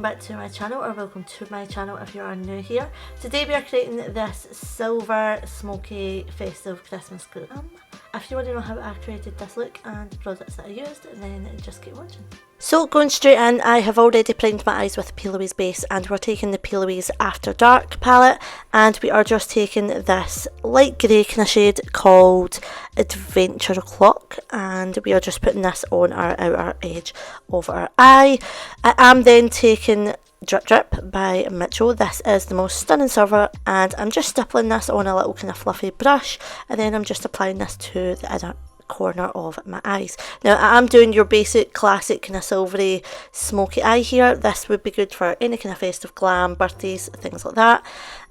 back to my channel, or welcome to my channel if you are new here. Today we are creating this silver smoky festive Christmas glam. If you want to know how I created this look and the products that I used, then just keep watching. So going straight in, I have already primed my eyes with P. Louise base, and we're taking the P. Louise After Dark palette, and we are just taking this light grey kind of shade called Adventure Clock, and we are just putting this on our outer edge of our eye. I am then taking Drip Drip by Mitchell. This is the most stunning silver, and I'm just stippling this on a little kind of fluffy brush, and then I'm just applying this to the inner corner of my eyes. Now I am doing your basic classic kind of silvery smoky eye here. This would be good for any kind of festive glam, birthdays, things like that.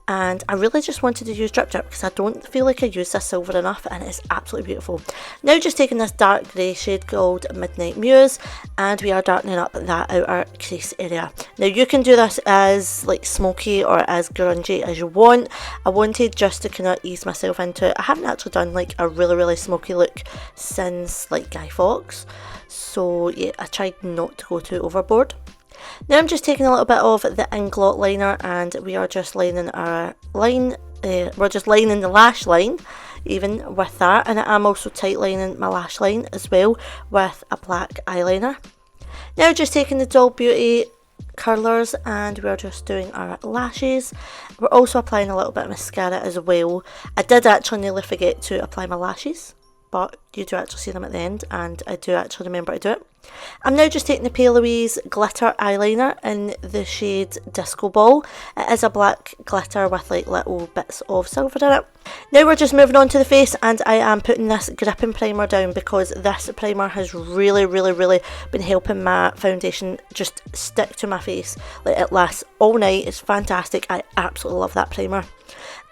And I really just wanted to use Drip Drip because I don't feel like I use this silver enough, and it's absolutely beautiful. Now just taking this dark grey shade called Midnight Muse, and we are darkening up that outer crease area. Now you can do this as like smoky or as grungy as you want. I wanted just to kind of ease myself into it. I haven't actually done like a really smoky look since like Guy Fawkes, so yeah, I tried not to go too overboard. Now I'm just taking a little bit of the Inglot liner, and we are just lining our line, we're just lining the lash line even with that, and I am also tight lining my lash line as well with a black eyeliner. Now just taking the Doll Beauty curlers, and we're just doing our lashes. We're also applying a little bit of mascara as well. I did actually nearly forget to apply my lashes, but you do actually see them at the end, and I do actually remember to do it. I'm now just taking the P. Louise glitter eyeliner in the shade Disco Ball. It is a black glitter with like little bits of silver in it. Now we're just moving on to the face, and I am putting this gripping primer down because this primer has really been helping my foundation just stick to my face. Like, it lasts all night. It's fantastic. I absolutely love that primer.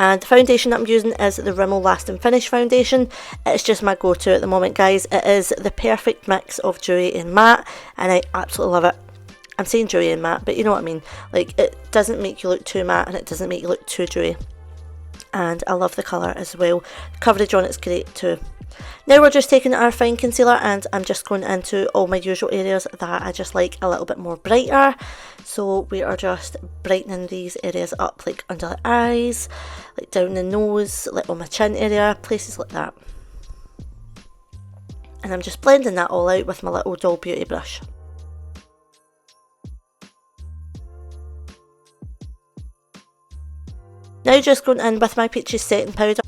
And the foundation that I'm using is the Rimmel Last and Finish foundation. It's just my go-to at the moment, guys. It is the perfect mix of dewy and matte, and I absolutely love it. I'm saying dewy and matte, but you know what I mean. Like, it doesn't make you look too matte, and it doesn't make you look too dewy. And I love the colour as well. The coverage on it's great too. Now we're just taking our fine concealer, and I'm just going into all my usual areas that I just like a little bit more brighter. So we are just brightening these areas up, like under the eyes, like down the nose, like on my chin area, places like that. And I'm just blending that all out with my little Doll Beauty brush. Now just going in with my Peaches setting powder.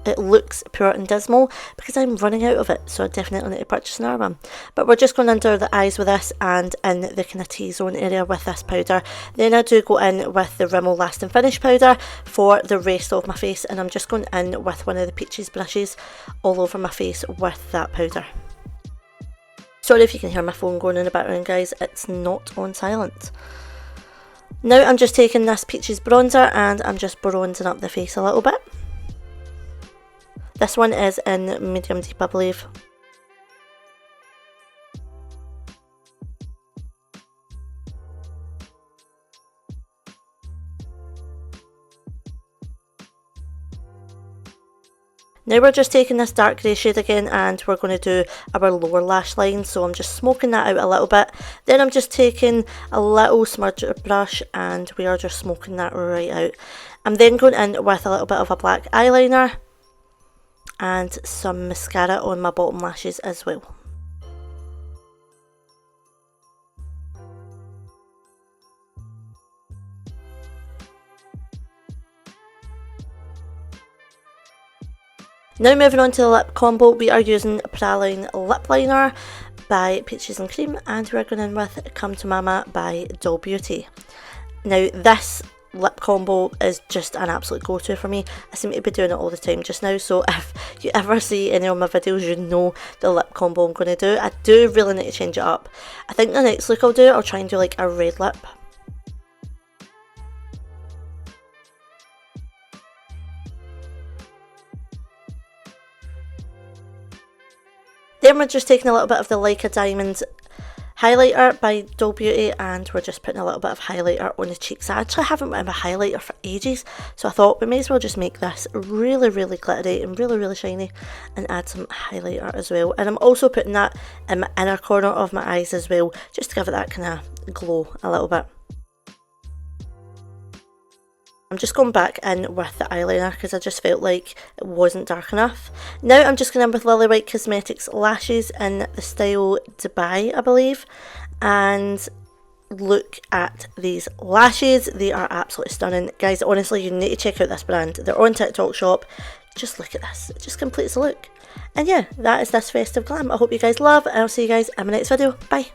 It looks pure and dismal because I'm running out of it, so I definitely need to purchase another one. But we're just going under the eyes with this, and in the kind of T-zone area with this powder. Then I do go in with the Rimmel Last and Finish powder for the rest of my face, and I'm just going in with one of the Peaches brushes all over my face with that powder. Sorry if you can hear my phone going in the background, guys, it's not on silent. Now I'm just taking this Peaches bronzer, and I'm just bronzing up the face a little bit. This one is in medium deep, I believe. Now we're just taking this dark grey shade again, and we're going to do our lower lash line, so I'm just smoking that out a little bit. Then I'm just taking a little smudge brush, and we are just smoking that right out. I'm then going in with a little bit of a black eyeliner and some mascara on my bottom lashes as well. Now moving on to the lip combo, we are using Praline Lip Liner by Peaches and Cream, and we're going in with Come to Mama by Doll Beauty. Now this lip combo is just an absolute go-to for me. I seem to be doing it all the time just now, so if you ever see any of my videos, you know the lip combo I'm going to do. I do really need to change it up. I think the next look I'll try and do like a red lip. Then we're just taking a little bit of the Like a Diamond highlighter by Doll Beauty, and we're just putting a little bit of highlighter on the cheeks. I actually haven't been a highlighter for ages, so I thought we may as well just make this really glittery and really shiny and add some highlighter as well. And I'm also putting that in my inner corner of my eyes as well, just to give it that kind of glow a little bit. I'm just going back in with the eyeliner because I just felt like it wasn't dark enough. Now I'm just going in with Lily White Cosmetics lashes in the style Dubai, I believe. And look at these lashes. They are absolutely stunning. Guys, honestly, you need to check out this brand. They're on TikTok shop. Just look at this. It just completes the look. And yeah, that is this festive glam. I hope you guys love, and I'll see you guys in my next video. Bye.